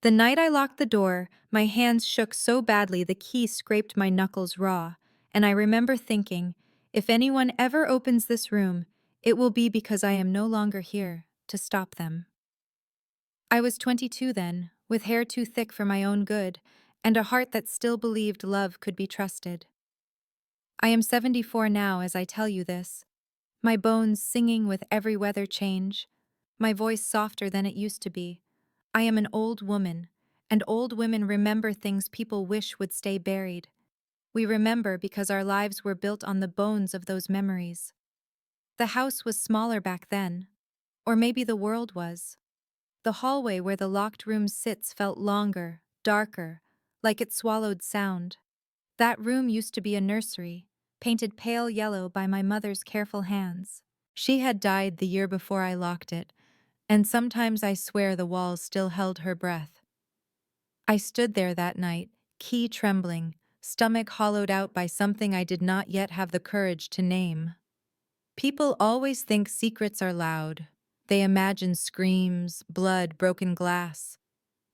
The night I locked the door, my hands shook so badly the key scraped my knuckles raw, and I remember thinking, if anyone ever opens this room, it will be because I am no longer here to stop them. I was 22 then, with hair too thick for my own good, and a heart that still believed love could be trusted. I am 74 now as I tell you this, my bones singing with every weather change, my voice softer than it used to be. I am an old woman, and old women remember things people wish would stay buried. We remember because our lives were built on the bones of those memories. The house was smaller back then, or maybe the world was. The hallway where the locked room sits felt longer, darker, like it swallowed sound. That room used to be a nursery, painted pale yellow by my mother's careful hands. She had died the year before I locked it, and sometimes I swear the walls still held her breath. I stood there that night, key trembling, stomach hollowed out by something I did not yet have the courage to name. People always think secrets are loud. They imagine screams, blood, broken glass.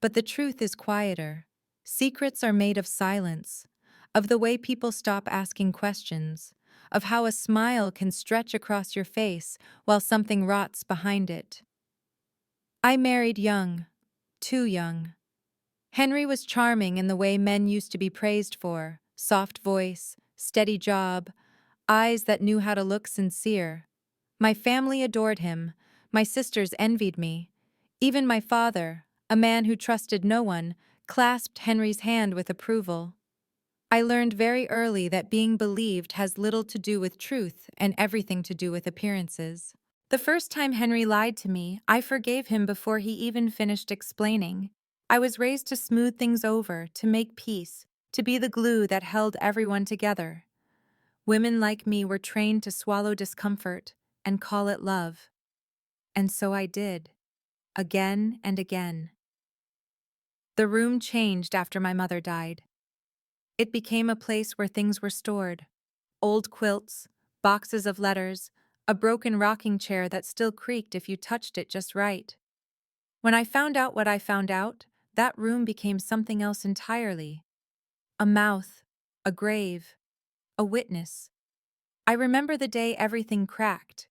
But the truth is quieter. Secrets are made of silence, of the way people stop asking questions, of how a smile can stretch across your face while something rots behind it. I married young, too young. Henry was charming in the way men used to be praised for: soft voice, steady job, eyes that knew how to look sincere. My family adored him, my sisters envied me. Even my father, a man who trusted no one, clasped Henry's hand with approval. I learned very early that being believed has little to do with truth and everything to do with appearances. The first time Henry lied to me, I forgave him before he even finished explaining. I was raised to smooth things over, to make peace, to be the glue that held everyone together. Women like me were trained to swallow discomfort and call it love. And so I did, again and again. The room changed after my mother died. It became a place where things were stored: old quilts, boxes of letters, a broken rocking chair that still creaked if you touched it just right. When I found out what I found out, that room became something else entirely. A mouth, a grave, a witness. I remember the day everything cracked.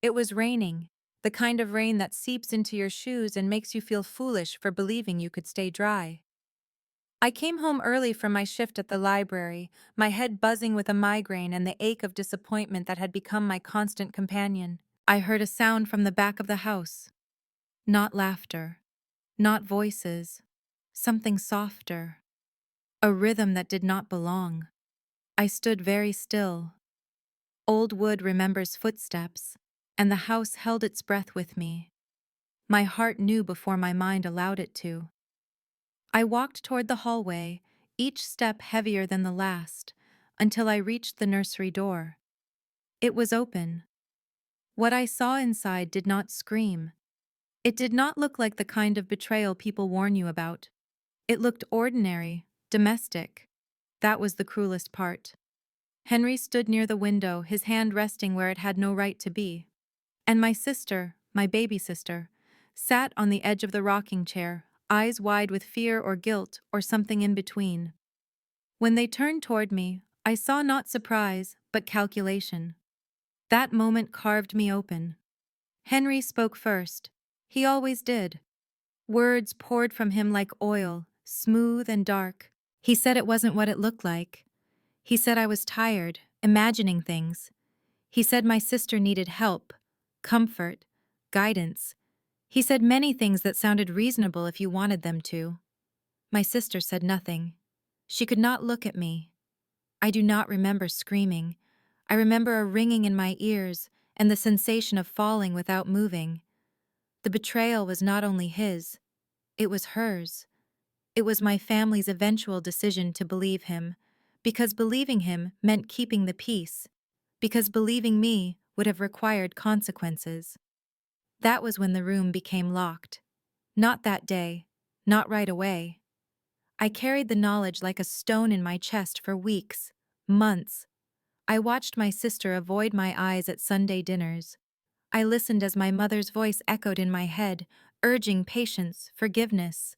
It was raining, the kind of rain that seeps into your shoes and makes you feel foolish for believing you could stay dry. I came home early from my shift at the library, my head buzzing with a migraine and the ache of disappointment that had become my constant companion. I heard a sound from the back of the house. Not laughter, not voices, something softer, a rhythm that did not belong. I stood very still. Old wood remembers footsteps, and the house held its breath with me. My heart knew before my mind allowed it to. I walked toward the hallway, each step heavier than the last, until I reached the nursery door. It was open. What I saw inside did not scream. It did not look like the kind of betrayal people warn you about. It looked ordinary, domestic. That was the cruelest part. Henry stood near the window, his hand resting where it had no right to be. And my sister, my baby sister, sat on the edge of the rocking chair, eyes wide with fear or guilt or something in between. When they turned toward me, I saw not surprise, but calculation. That moment carved me open. Henry spoke first. He always did. Words poured from him like oil, smooth and dark. He said it wasn't what it looked like. He said I was tired, imagining things. He said my sister needed help, comfort, guidance. He said many things that sounded reasonable if you wanted them to. My sister said nothing. She could not look at me. I do not remember screaming. I remember a ringing in my ears and the sensation of falling without moving. The betrayal was not only his, it was hers. It was my family's eventual decision to believe him, because believing him meant keeping the peace, because believing me would have required consequences. That was when the room became locked. Not that day, not right away. I carried the knowledge like a stone in my chest for weeks, months. I watched my sister avoid my eyes at Sunday dinners. I listened as my mother's voice echoed in my head, urging patience, forgiveness.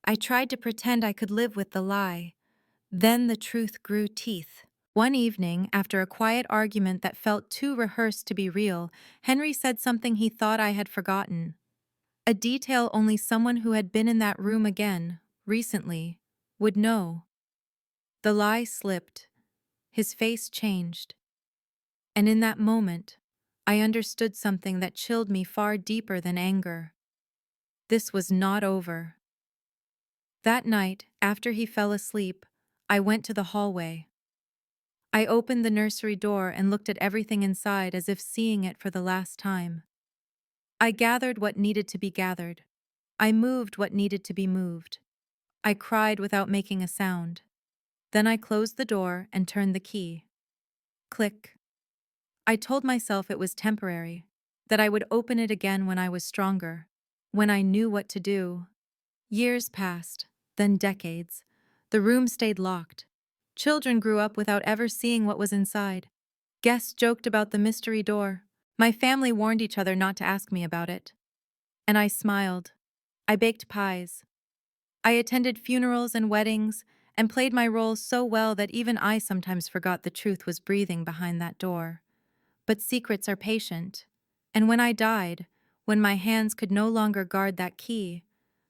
I tried to pretend I could live with the lie. Then the truth grew teeth. One evening, after a quiet argument that felt too rehearsed to be real, Henry said something he thought I had forgotten. A detail only someone who had been in that room again, recently, would know. The lie slipped. His face changed. And in that moment, I understood something that chilled me far deeper than anger. This was not over. That night, after he fell asleep, I went to the hallway. I opened the nursery door and looked at everything inside as if seeing it for the last time. I gathered what needed to be gathered. I moved what needed to be moved. I cried without making a sound. Then I closed the door and turned the key. Click. I told myself it was temporary, that I would open it again when I was stronger, when I knew what to do. Years passed, then decades. The room stayed locked. Children grew up without ever seeing what was inside. Guests joked about the mystery door. My family warned each other not to ask me about it. And I smiled. I baked pies. I attended funerals and weddings and played my role so well that even I sometimes forgot the truth was breathing behind that door. But secrets are patient. And when I died, when my hands could no longer guard that key,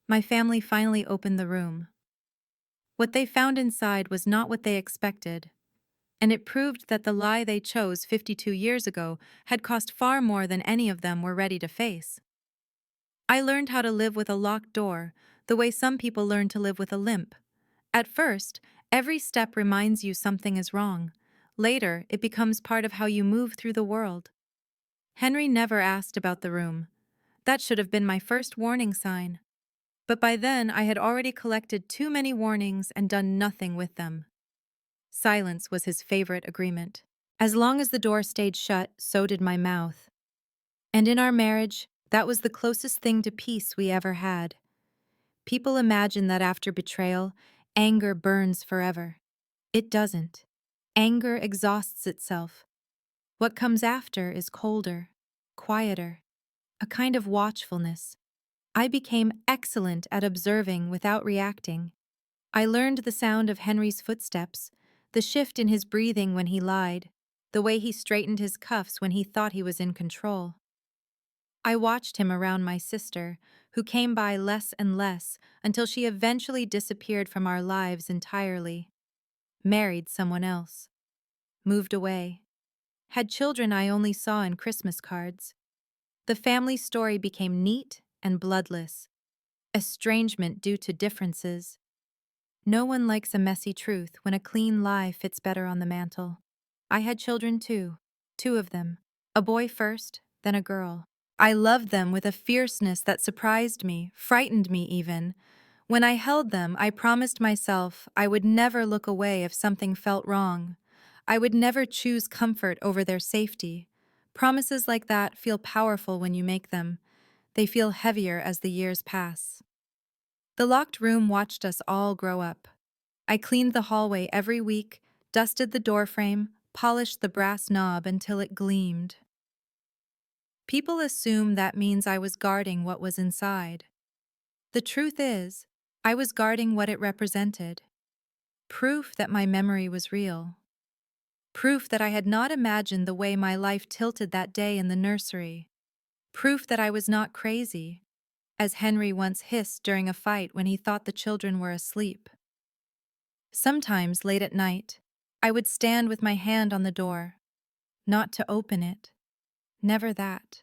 my family finally opened the room. What they found inside was not what they expected, and it proved that the lie they chose 52 years ago had cost far more than any of them were ready to face. I learned how to live with a locked door, the way some people learn to live with a limp. At first, every step reminds you something is wrong. Later, it becomes part of how you move through the world. Henry never asked about the room. That should have been my first warning sign. But by then, I had already collected too many warnings and done nothing with them. Silence was his favorite agreement. As long as the door stayed shut, so did my mouth. And in our marriage, that was the closest thing to peace we ever had. People imagine that after betrayal, anger burns forever. It doesn't. Anger exhausts itself. What comes after is colder, quieter, a kind of watchfulness. I became excellent at observing without reacting. I learned the sound of Henry's footsteps, the shift in his breathing when he lied, the way he straightened his cuffs when he thought he was in control. I watched him around my sister, who came by less and less until she eventually disappeared from our lives entirely. Married someone else. Moved away. Had children I only saw in Christmas cards. The family story became neat and bloodless. Estrangement due to differences. No one likes a messy truth when a clean lie fits better on the mantle. I had children too. 2 of them. A boy first, then a girl. I loved them with a fierceness that surprised me, frightened me even. When I held them, I promised myself I would never look away if something felt wrong. I would never choose comfort over their safety. Promises like that feel powerful when you make them. They feel heavier as the years pass. The locked room watched us all grow up. I cleaned the hallway every week, dusted the doorframe, polished the brass knob until it gleamed. People assume that means I was guarding what was inside. The truth is, I was guarding what it represented. Proof that my memory was real. Proof that I had not imagined the way my life tilted that day in the nursery. Proof that I was not crazy, as Henry once hissed during a fight when he thought the children were asleep. Sometimes, late at night, I would stand with my hand on the door, not to open it. Never that.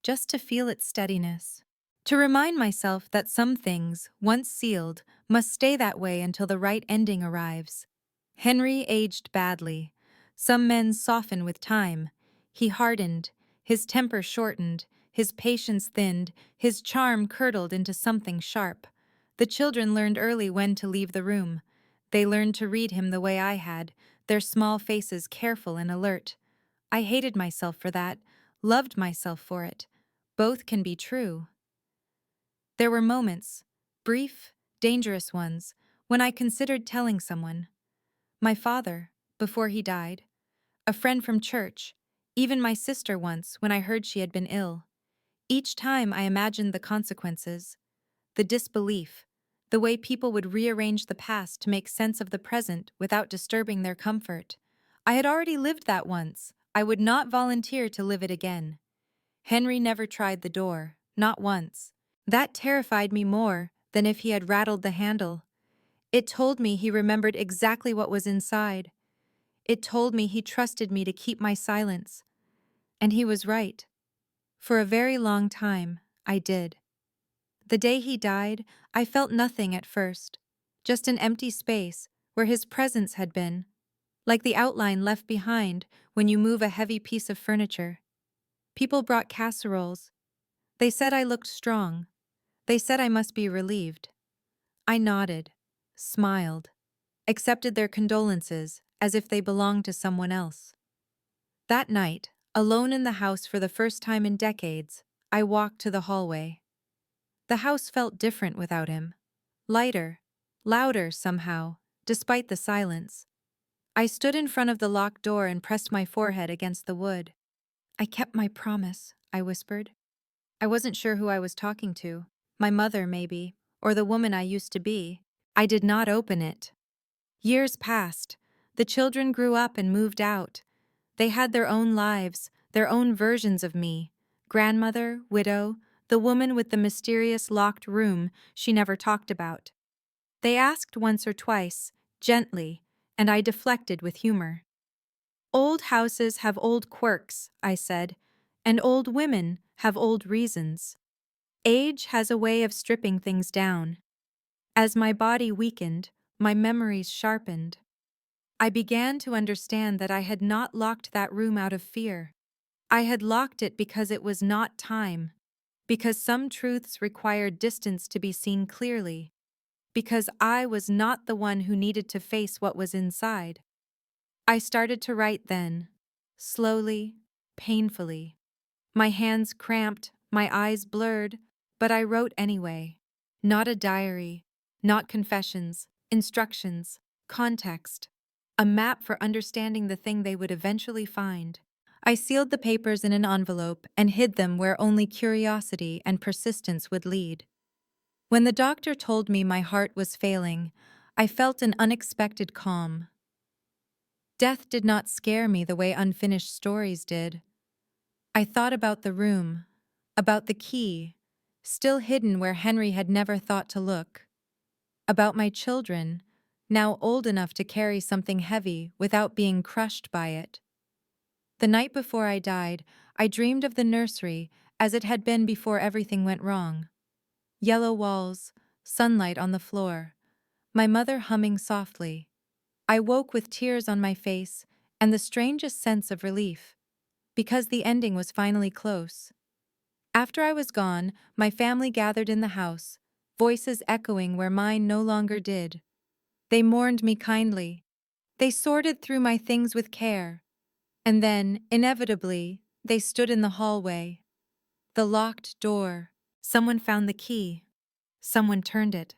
Just to feel its steadiness. To remind myself that some things, once sealed, must stay that way until the right ending arrives. Henry aged badly. Some men soften with time. He hardened, his temper shortened, his patience thinned, his charm curdled into something sharp. The children learned early when to leave the room. They learned to read him the way I had, their small faces careful and alert. I hated myself for that, loved myself for it. Both can be true. There were moments, brief, dangerous ones, when I considered telling someone. My father, before he died, a friend from church, even my sister once when I heard she had been ill. Each time I imagined the consequences, the disbelief, the way people would rearrange the past to make sense of the present without disturbing their comfort. I had already lived that once. I would not volunteer to live it again. Henry never tried the door, not once. That terrified me more than if he had rattled the handle. It told me he remembered exactly what was inside. It told me he trusted me to keep my silence. And he was right. For a very long time, I did. The day he died, I felt nothing at first. Just an empty space where his presence had been, like the outline left behind when you move a heavy piece of furniture. People brought casseroles. They said I looked strong. They said I must be relieved. I nodded, smiled, accepted their condolences as if they belonged to someone else. That night, alone in the house for the first time in decades, I walked to the hallway. The house felt different without him. Lighter, louder somehow, despite the silence. I stood in front of the locked door and pressed my forehead against the wood. "I kept my promise," I whispered. I wasn't sure who I was talking to. My mother, maybe, or the woman I used to be. I did not open it. Years passed. The children grew up and moved out. They had their own lives, their own versions of me. Grandmother, widow, the woman with the mysterious locked room she never talked about. They asked once or twice, gently, and I deflected with humor. "Old houses have old quirks," I said, "and old women have old reasons. Age has a way of stripping things down." As my body weakened, my memories sharpened. I began to understand that I had not locked that room out of fear. I had locked it because it was not time, because some truths required distance to be seen clearly, because I was not the one who needed to face what was inside. I started to write then, slowly, painfully. My hands cramped, my eyes blurred, but I wrote anyway. Not a diary, not confessions, instructions, context. A map for understanding the thing they would eventually find. I sealed the papers in an envelope and hid them where only curiosity and persistence would lead. When the doctor told me my heart was failing, I felt an unexpected calm. Death did not scare me the way unfinished stories did. I thought about the room, about the key, still hidden where Henry had never thought to look, about my children, now old enough to carry something heavy without being crushed by it. The night before I died, I dreamed of the nursery as it had been before everything went wrong. Yellow walls, sunlight on the floor, my mother humming softly. I woke with tears on my face and the strangest sense of relief, because the ending was finally close. After I was gone, my family gathered in the house, voices echoing where mine no longer did. They mourned me kindly. They sorted through my things with care. And then, inevitably, they stood in the hallway. The locked door. Someone found the key. Someone turned it.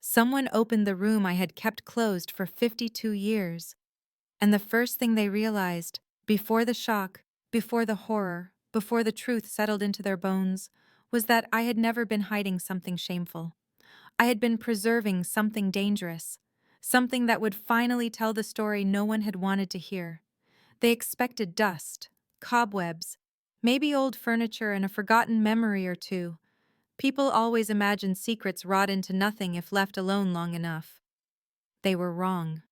Someone opened the room I had kept closed for 52 years. And the first thing they realized, before the shock, before the horror, before the truth settled into their bones, was that I had never been hiding something shameful. I had been preserving something dangerous, something that would finally tell the story no one had wanted to hear. They expected dust, cobwebs, maybe old furniture and a forgotten memory or two. People always imagine secrets rot into nothing if left alone long enough. They were wrong.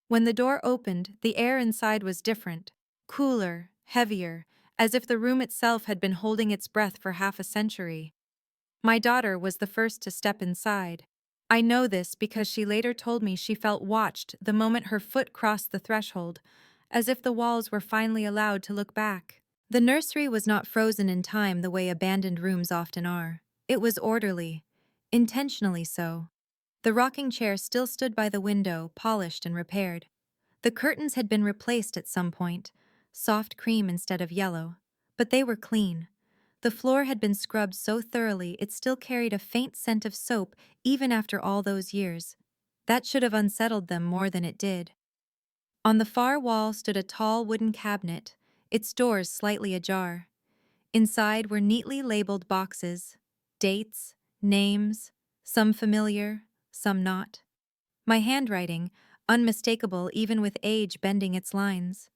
When the door opened, the air inside was different, cooler, heavier, as if the room itself had been holding its breath for half a century. My daughter was the first to step inside. I know this because she later told me she felt watched the moment her foot crossed the threshold, as if the walls were finally allowed to look back. The nursery was not frozen in time the way abandoned rooms often are. It was orderly, intentionally so. The rocking chair still stood by the window, polished and repaired. The curtains had been replaced at some point, soft cream instead of yellow, but they were clean. The floor had been scrubbed so thoroughly it still carried a faint scent of soap even after all those years. That should have unsettled them more than it did. On the far wall stood a tall wooden cabinet, its doors slightly ajar. Inside were neatly labeled boxes, dates, names, some familiar, some not. My handwriting, unmistakable even with age bending its lines.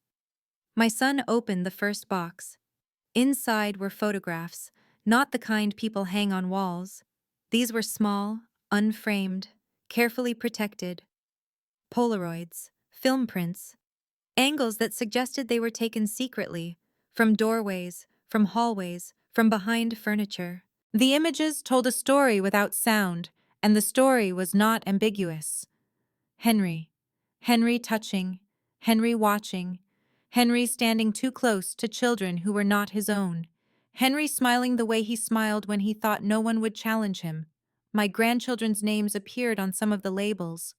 My son opened the first box. Inside were photographs, not the kind people hang on walls. These were small, unframed, carefully protected. Polaroids, film prints, angles that suggested they were taken secretly, from doorways, from hallways, from behind furniture. The images told a story without sound, and the story was not ambiguous. Henry. Henry touching. Henry watching. Henry standing too close to children who were not his own. Henry smiling the way he smiled when he thought no one would challenge him. My grandchildren's names appeared on some of the labels.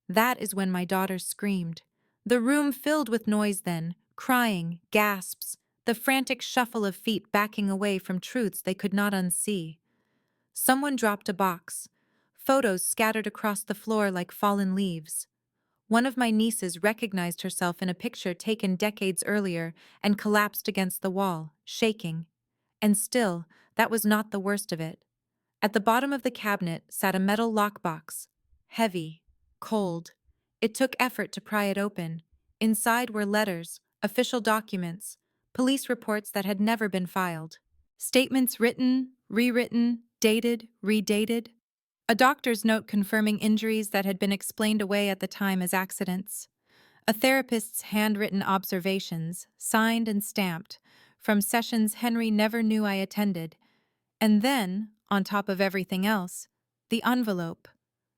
That is when my daughter screamed. The room filled with noise then, crying, gasps, the frantic shuffle of feet backing away from truths they could not unsee. Someone dropped a box. Photos scattered across the floor like fallen leaves. One of my nieces recognized herself in a picture taken decades earlier and collapsed against the wall, shaking. And still, that was not the worst of it. At the bottom of the cabinet sat a metal lockbox. Heavy, cold. It took effort to pry it open. Inside were letters, official documents, police reports that had never been filed. Statements written, rewritten, dated, redated. A doctor's note confirming injuries that had been explained away at the time as accidents. A therapist's handwritten observations, signed and stamped, from sessions Henry never knew I attended. And then, on top of everything else, the envelope,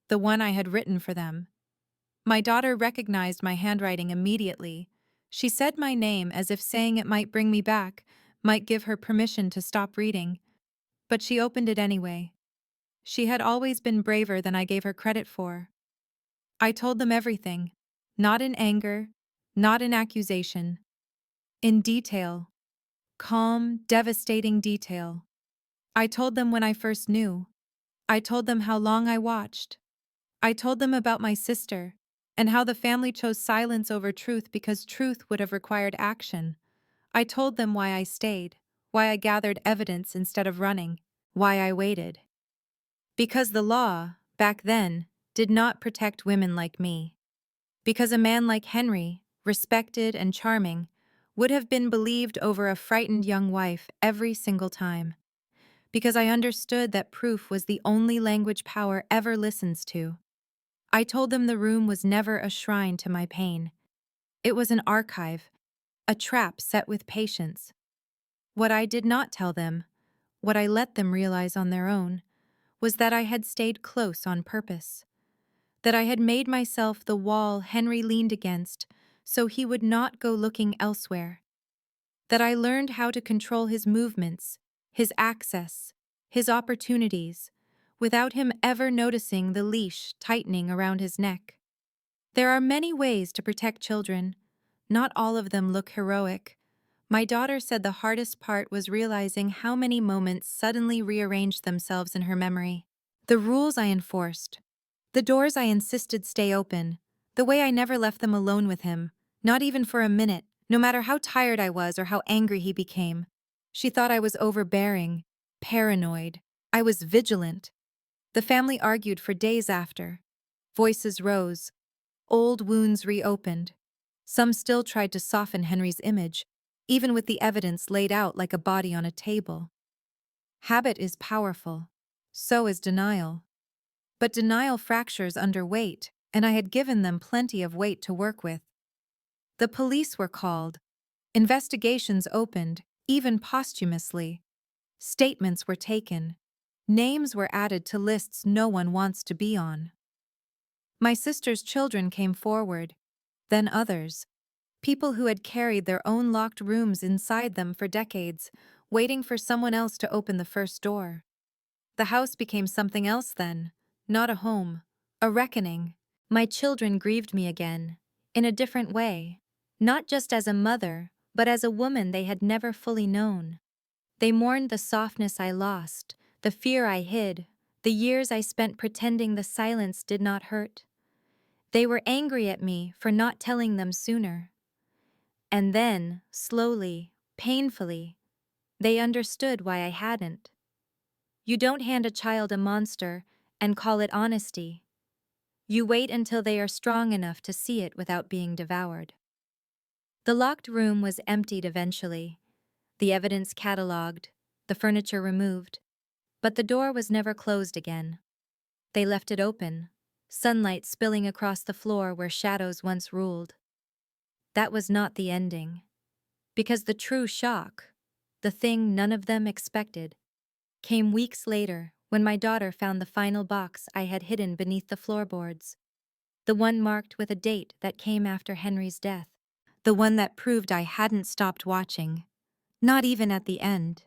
the one I had written for them. My daughter recognized my handwriting immediately. She said my name as if saying it might bring me back, might give her permission to stop reading. But she opened it anyway. She had always been braver than I gave her credit for. I told them everything, not in anger, not in accusation, in detail, calm, devastating detail. I told them when I first knew. I told them how long I watched. I told them about my sister, and how the family chose silence over truth because truth would have required action. I told them why I stayed, why I gathered evidence instead of running, why I waited. Because the law, back then, did not protect women like me. Because a man like Henry, respected and charming, would have been believed over a frightened young wife every single time. Because I understood that proof was the only language power ever listens to. I told them the room was never a shrine to my pain. It was an archive, a trap set with patience. What I did not tell them, what I let them realize on their own, was that I had stayed close on purpose. That I had made myself the wall Henry leaned against so he would not go looking elsewhere. That I learned how to control his movements, his access, his opportunities, without him ever noticing the leash tightening around his neck. There are many ways to protect children. Not all of them look heroic. My daughter said the hardest part was realizing how many moments suddenly rearranged themselves in her memory. The rules I enforced, the doors I insisted stay open, the way I never left them alone with him, not even for a minute, no matter how tired I was or how angry he became. She thought I was overbearing, paranoid. I was vigilant. The family argued for days after. Voices rose. Old wounds reopened. Some still tried to soften Henry's image, even with the evidence laid out like a body on a table. Habit is powerful. So is denial. But denial fractures under weight, and I had given them plenty of weight to work with. The police were called. Investigations opened, even posthumously. Statements were taken. Names were added to lists no one wants to be on. My sister's children came forward, then others. People who had carried their own locked rooms inside them for decades, waiting for someone else to open the first door. The house became something else then, not a home, a reckoning. My children grieved me again, in a different way, not just as a mother, but as a woman they had never fully known. They mourned the softness I lost, the fear I hid, the years I spent pretending the silence did not hurt. They were angry at me for not telling them sooner. And then, slowly, painfully, they understood why I hadn't. You don't hand a child a monster and call it honesty. You wait until they are strong enough to see it without being devoured. The locked room was emptied eventually, the evidence catalogued, the furniture removed, but the door was never closed again. They left it open, sunlight spilling across the floor where shadows once ruled. That was not the ending. Because the true shock, the thing none of them expected, came weeks later when my daughter found the final box I had hidden beneath the floorboards. The one marked with a date that came after Henry's death. The one that proved I hadn't stopped watching. Not even at the end.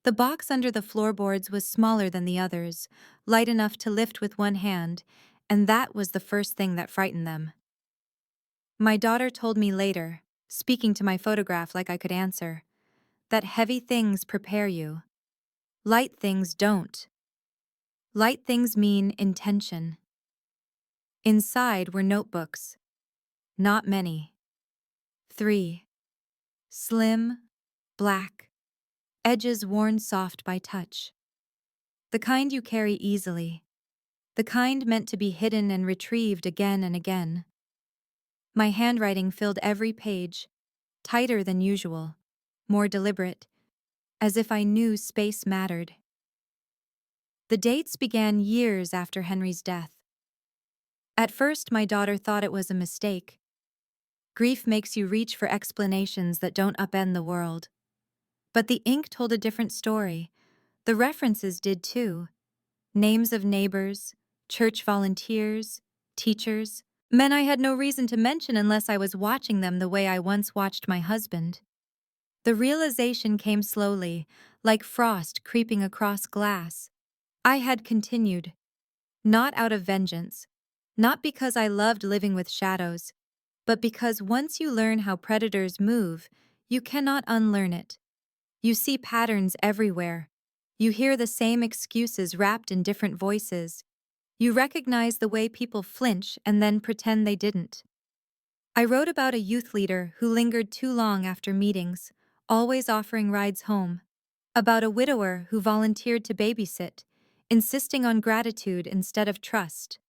The box under the floorboards was smaller than the others, light enough to lift with one hand, and that was the first thing that frightened them. My daughter told me later, speaking to my photograph like I could answer, that heavy things prepare you. Light things don't. Light things mean intention. Inside were notebooks. Not many. 3. Slim, black, edges worn soft by touch. The kind you carry easily. The kind meant to be hidden and retrieved again and again. My handwriting filled every page, tighter than usual, more deliberate, as if I knew space mattered. The dates began years after Henry's death. At first, my daughter thought it was a mistake. Grief makes you reach for explanations that don't upend the world. But the ink told a different story. The references did too. Names of neighbors, church volunteers, teachers, men I had no reason to mention unless I was watching them the way I once watched my husband. The realization came slowly, like frost creeping across glass. I had continued. Not out of vengeance. Not because I loved living with shadows, but because once you learn how predators move, you cannot unlearn it. You see patterns everywhere. You hear the same excuses wrapped in different voices. You recognize the way people flinch and then pretend they didn't. I wrote about a youth leader who lingered too long after meetings, always offering rides home. About a widower who volunteered to babysit, insisting on gratitude instead of trust.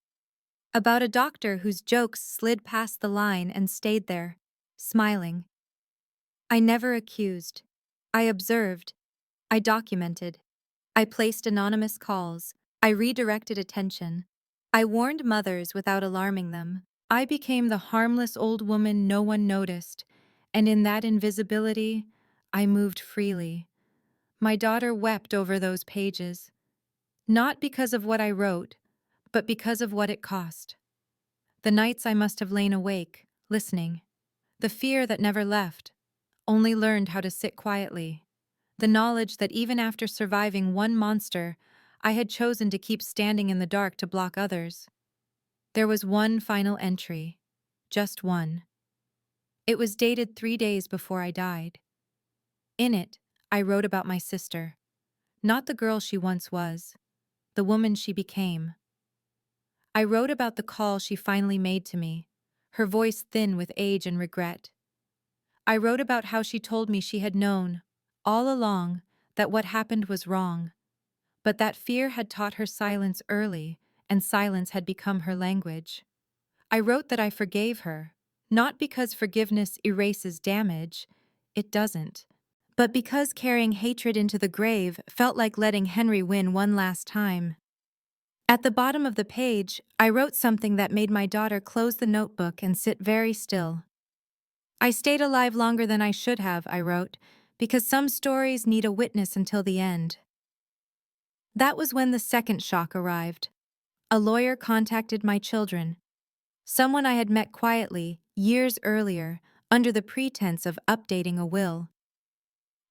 About a doctor whose jokes slid past the line and stayed there, smiling. I never accused. I observed. I documented. I placed anonymous calls. I redirected attention. I warned mothers without alarming them. I became the harmless old woman no one noticed, and in that invisibility, I moved freely. My daughter wept over those pages. Not because of what I wrote, but because of what it cost. The nights I must have lain awake, listening. The fear that never left, only learned how to sit quietly. The knowledge that even after surviving one monster, I had chosen to keep standing in the dark to block others. There was one final entry. Just one. It was dated 3 days before I died. In it, I wrote about my sister. Not the girl she once was, the woman she became. I wrote about the call she finally made to me, her voice thin with age and regret. I wrote about how she told me she had known, all along, that what happened was wrong, but that fear had taught her silence early, and silence had become her language. I wrote that I forgave her, not because forgiveness erases damage, it doesn't, but because carrying hatred into the grave felt like letting Henry win one last time. At the bottom of the page, I wrote something that made my daughter close the notebook and sit very still. I stayed alive longer than I should have, I wrote, because some stories need a witness until the end. That was when the second shock arrived. A lawyer contacted my children, someone I had met quietly, years earlier, under the pretense of updating a will.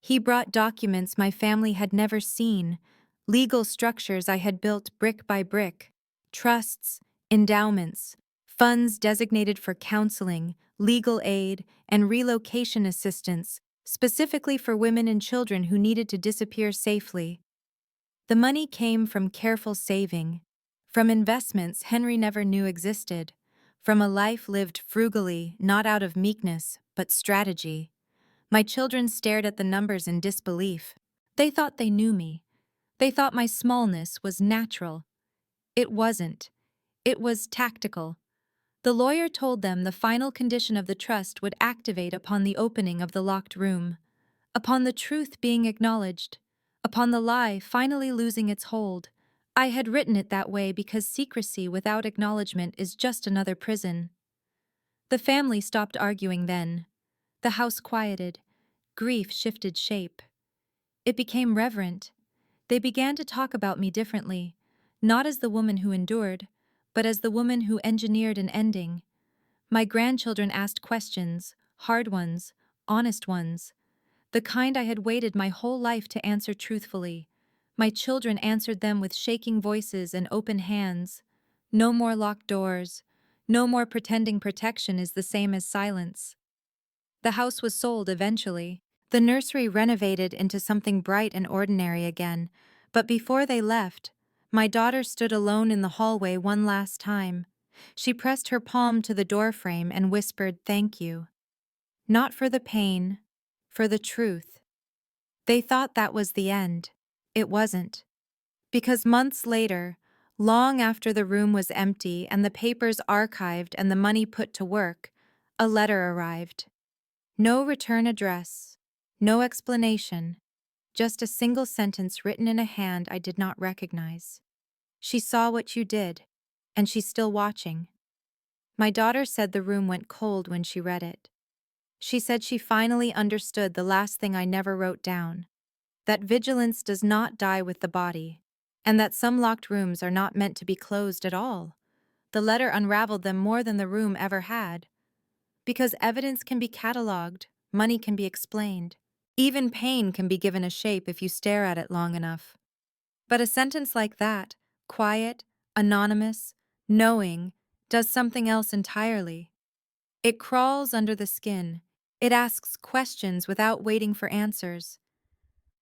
He brought documents my family had never seen, legal structures I had built brick by brick, trusts, endowments, funds designated for counseling, legal aid, and relocation assistance, specifically for women and children who needed to disappear safely. The money came from careful saving, from investments Henry never knew existed, from a life lived frugally, not out of meekness, but strategy. My children stared at the numbers in disbelief. They thought they knew me. They thought my smallness was natural. It wasn't. It was tactical. The lawyer told them the final condition of the trust would activate upon the opening of the locked room, upon the truth being acknowledged, upon the lie finally losing its hold. I had written it that way because secrecy without acknowledgement is just another prison. The family stopped arguing then. The house quieted. Grief shifted shape. It became reverent. They began to talk about me differently, not as the woman who endured, but as the woman who engineered an ending. My grandchildren asked questions, hard ones, honest ones, the kind I had waited my whole life to answer truthfully. My children answered them with shaking voices and open hands. No more locked doors. No more pretending protection is the same as silence. The house was sold eventually. The nursery renovated into something bright and ordinary again, but before they left, my daughter stood alone in the hallway one last time. She pressed her palm to the doorframe and whispered, "Thank you." Not for the pain, for the truth. They thought that was the end. It wasn't. Because months later, long after the room was empty and the papers archived and the money put to work, a letter arrived. No return address, no explanation, just a single sentence written in a hand I did not recognize. She saw what you did, and she's still watching. My daughter said the room went cold when she read it. She said she finally understood the last thing I never wrote down, that vigilance does not die with the body, and that some locked rooms are not meant to be closed at all. The letter unraveled them more than the room ever had. Because evidence can be catalogued, money can be explained. Even pain can be given a shape if you stare at it long enough. But a sentence like that, quiet, anonymous, knowing, does something else entirely. It crawls under the skin. It asks questions without waiting for answers.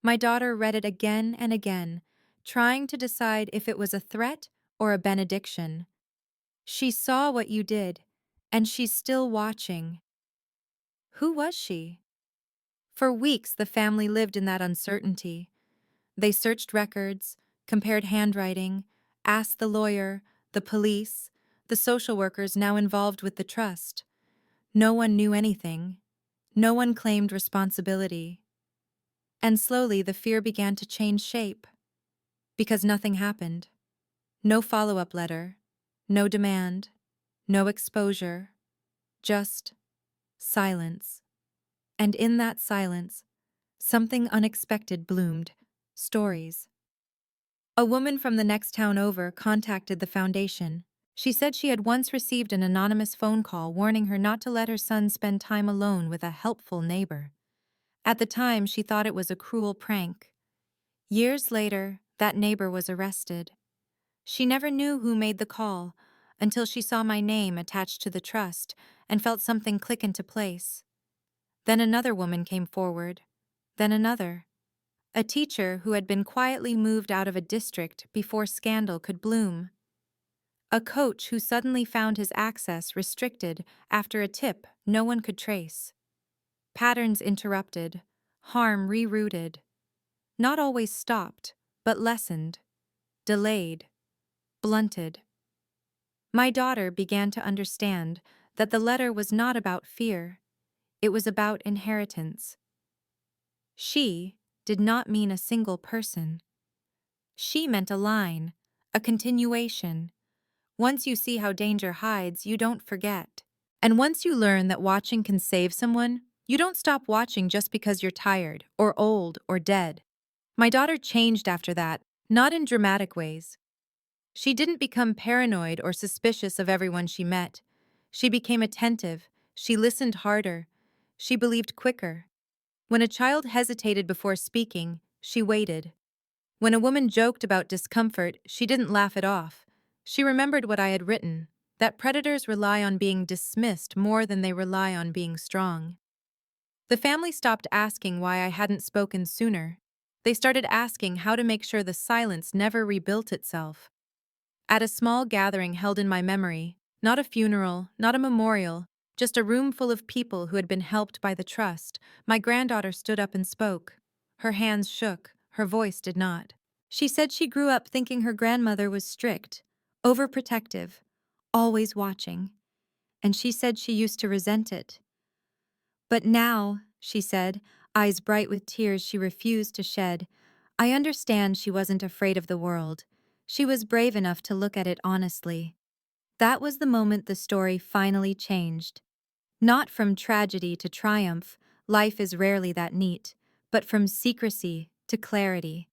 My daughter read it again and again, trying to decide if it was a threat or a benediction. She saw what you did, and she's still watching. Who was she? For weeks, the family lived in that uncertainty. They searched records, compared handwriting, asked the lawyer, the police, the social workers now involved with the trust. No one knew anything. No one claimed responsibility. And slowly the fear began to change shape. Because nothing happened. No follow-up letter. No demand. No exposure. Just silence. And in that silence, something unexpected bloomed. Stories. A woman from the next town over contacted the foundation. She said she had once received an anonymous phone call warning her not to let her son spend time alone with a helpful neighbor. At the time, she thought it was a cruel prank. Years later, that neighbor was arrested. She never knew who made the call until she saw my name attached to the trust and felt something click into place. Then another woman came forward. Then another. A teacher who had been quietly moved out of a district before scandal could bloom. A coach who suddenly found his access restricted after a tip no one could trace. Patterns interrupted, harm rerouted. Not always stopped, but lessened, delayed, blunted. My daughter began to understand that the letter was not about fear. It was about inheritance. She did not mean a single person. She meant a line, a continuation. Once you see how danger hides, you don't forget. And once you learn that watching can save someone, you don't stop watching just because you're tired, or old, or dead. My daughter changed after that, not in dramatic ways. She didn't become paranoid or suspicious of everyone she met. She became attentive, she listened harder, she believed quicker. When a child hesitated before speaking, she waited. When a woman joked about discomfort, she didn't laugh it off. She remembered what I had written, that predators rely on being dismissed more than they rely on being strong. The family stopped asking why I hadn't spoken sooner. They started asking how to make sure the silence never rebuilt itself. At a small gathering held in my memory, not a funeral, not a memorial, just a room full of people who had been helped by the trust, my granddaughter stood up and spoke. Her hands shook, her voice did not. She said she grew up thinking her grandmother was strict, overprotective, always watching, and she said she used to resent it. But now, she said, eyes bright with tears she refused to shed, I understand she wasn't afraid of the world. She was brave enough to look at it honestly. That was the moment the story finally changed. Not from tragedy to triumph, life is rarely that neat, but from secrecy to clarity.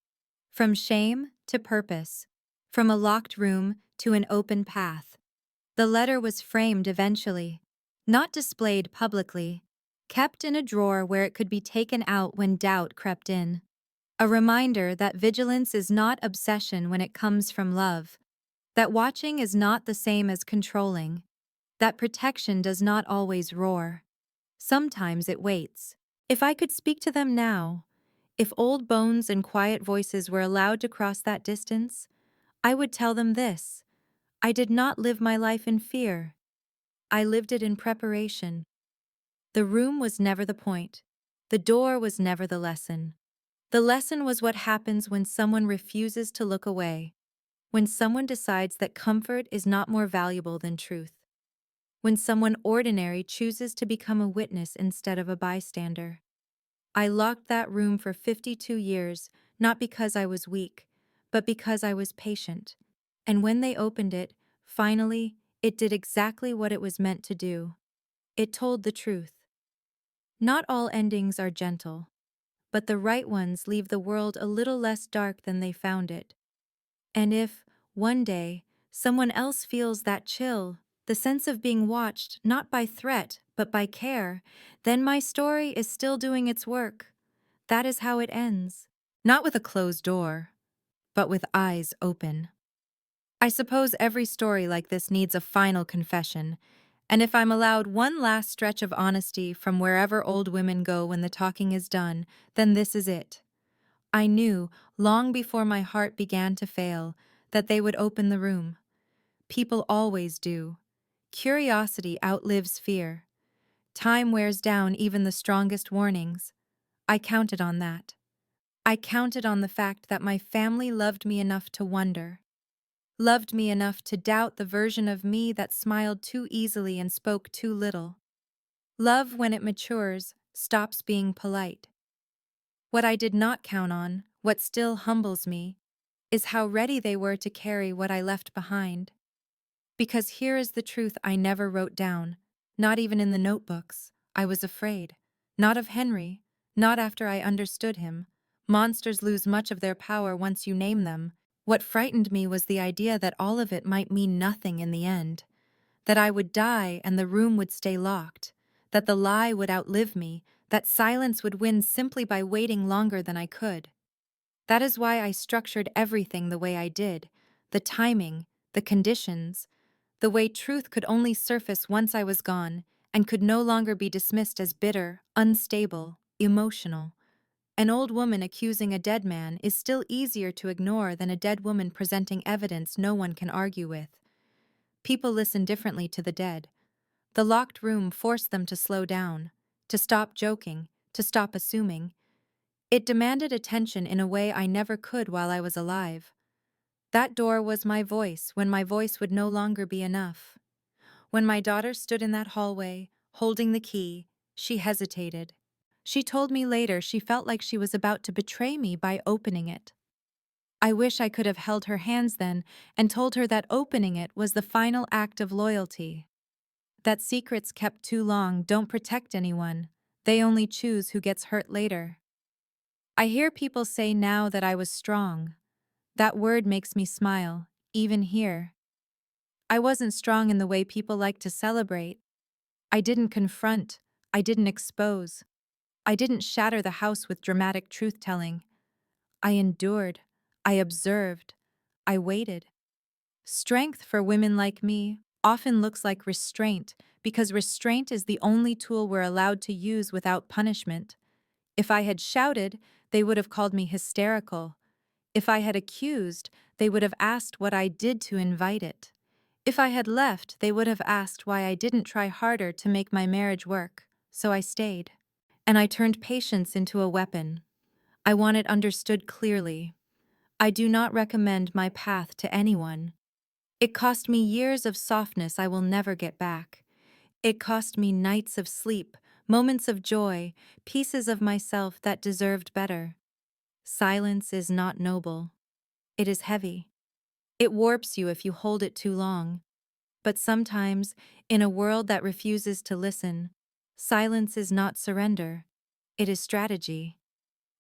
From shame to purpose. From a locked room to an open path. The letter was framed eventually, not displayed publicly, kept in a drawer where it could be taken out when doubt crept in. A reminder that vigilance is not obsession when it comes from love, that watching is not the same as controlling, that protection does not always roar. Sometimes it waits. If I could speak to them now, if old bones and quiet voices were allowed to cross that distance, I would tell them this: I did not live my life in fear. I lived it in preparation. The room was never the point. The door was never the lesson. The lesson was what happens when someone refuses to look away, when someone decides that comfort is not more valuable than truth, when someone ordinary chooses to become a witness instead of a bystander. I locked that room for 52 years, not because I was weak, but because I was patient. And when they opened it, finally, it did exactly what it was meant to do. It told the truth. Not all endings are gentle, but the right ones leave the world a little less dark than they found it. And if, one day, someone else feels that chill, the sense of being watched not by threat, but by care, then my story is still doing its work. That is how it ends. Not with a closed door, but with eyes open. I suppose every story like this needs a final confession, and if I'm allowed one last stretch of honesty from wherever old women go when the talking is done, then this is it. I knew, long before my heart began to fail, that they would open the room. People always do. Curiosity outlives fear. Time wears down even the strongest warnings. I counted on that. I counted on the fact that my family loved me enough to wonder, loved me enough to doubt the version of me that smiled too easily and spoke too little. Love, when it matures, stops being polite. What I did not count on, what still humbles me, is how ready they were to carry what I left behind. Because here is the truth I never wrote down, not even in the notebooks. I was afraid. Not of Henry, not after I understood him. Monsters lose much of their power once you name them. What frightened me was the idea that all of it might mean nothing in the end. That I would die and the room would stay locked. That the lie would outlive me. That silence would win simply by waiting longer than I could. That is why I structured everything the way I did. The timing, the conditions, the way truth could only surface once I was gone, and could no longer be dismissed as bitter, unstable, emotional. An old woman accusing a dead man is still easier to ignore than a dead woman presenting evidence no one can argue with. People listen differently to the dead. The locked room forced them to slow down, to stop joking, to stop assuming. It demanded attention in a way I never could while I was alive. That door was my voice when my voice would no longer be enough. When my daughter stood in that hallway, holding the key, she hesitated. She told me later she felt like she was about to betray me by opening it. I wish I could have held her hands then and told her that opening it was the final act of loyalty. That secrets kept too long don't protect anyone. They only choose who gets hurt later. I hear people say now that I was strong. That word makes me smile, even here. I wasn't strong in the way people like to celebrate. I didn't confront. I didn't expose. I didn't shatter the house with dramatic truth-telling. I endured. I observed. I waited. Strength for women like me often looks like restraint because restraint is the only tool we're allowed to use without punishment. If I had shouted, they would have called me hysterical. If I had accused, they would have asked what I did to invite it. If I had left, they would have asked why I didn't try harder to make my marriage work, so I stayed. And I turned patience into a weapon. I want it understood clearly. I do not recommend my path to anyone. It cost me years of softness I will never get back. It cost me nights of sleep, moments of joy, pieces of myself that deserved better. Silence is not noble. It is heavy. It warps you if you hold it too long. But sometimes, in a world that refuses to listen, silence is not surrender. It is strategy.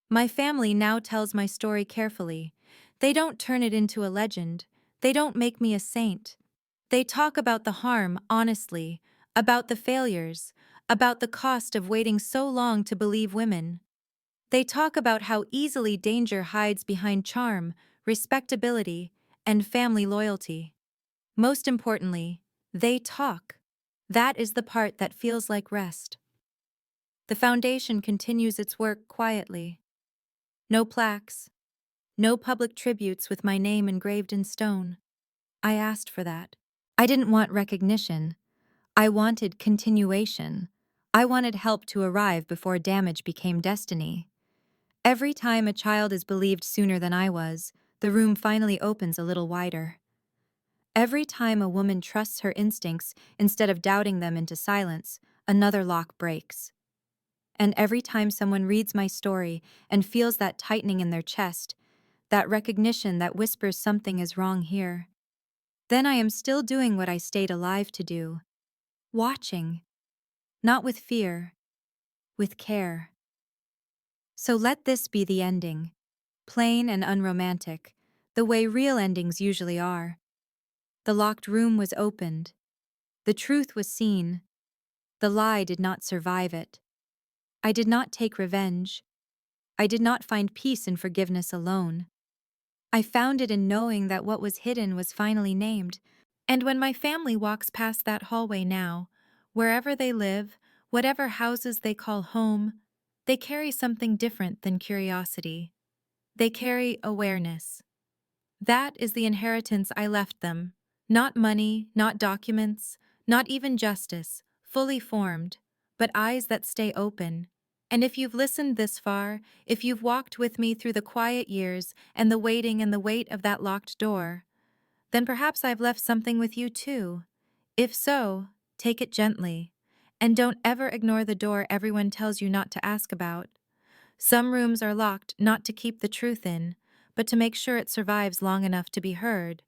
My family now tells my story carefully. They don't turn it into a legend. They don't make me a saint. They talk about the harm honestly, about the failures, about the cost of waiting so long to believe women. They talk about how easily danger hides behind charm, respectability, and family loyalty. Most importantly, they talk. That is the part that feels like rest. The foundation continues its work quietly. No plaques, no public tributes with my name engraved in stone. I asked for that. I didn't want recognition. I wanted continuation. I wanted help to arrive before damage became destiny. Every time a child is believed sooner than I was, the room finally opens a little wider. Every time a woman trusts her instincts instead of doubting them into silence, another lock breaks. And every time someone reads my story and feels that tightening in their chest, that recognition that whispers something is wrong here, then I am still doing what I stayed alive to do. Watching. Not with fear, with care. So let this be the ending. Plain and unromantic, the way real endings usually are. The locked room was opened. The truth was seen. The lie did not survive it. I did not take revenge. I did not find peace in forgiveness alone. I found it in knowing that what was hidden was finally named. And when my family walks past that hallway now, wherever they live, whatever houses they call home, they carry something different than curiosity. They carry awareness. That is the inheritance I left them. Not money, not documents, not even justice, fully formed, but eyes that stay open. And if you've listened this far, if you've walked with me through the quiet years and the waiting and the weight of that locked door, then perhaps I've left something with you too. If so, take it gently. And don't ever ignore the door everyone tells you not to ask about. Some rooms are locked not to keep the truth in, but to make sure it survives long enough to be heard.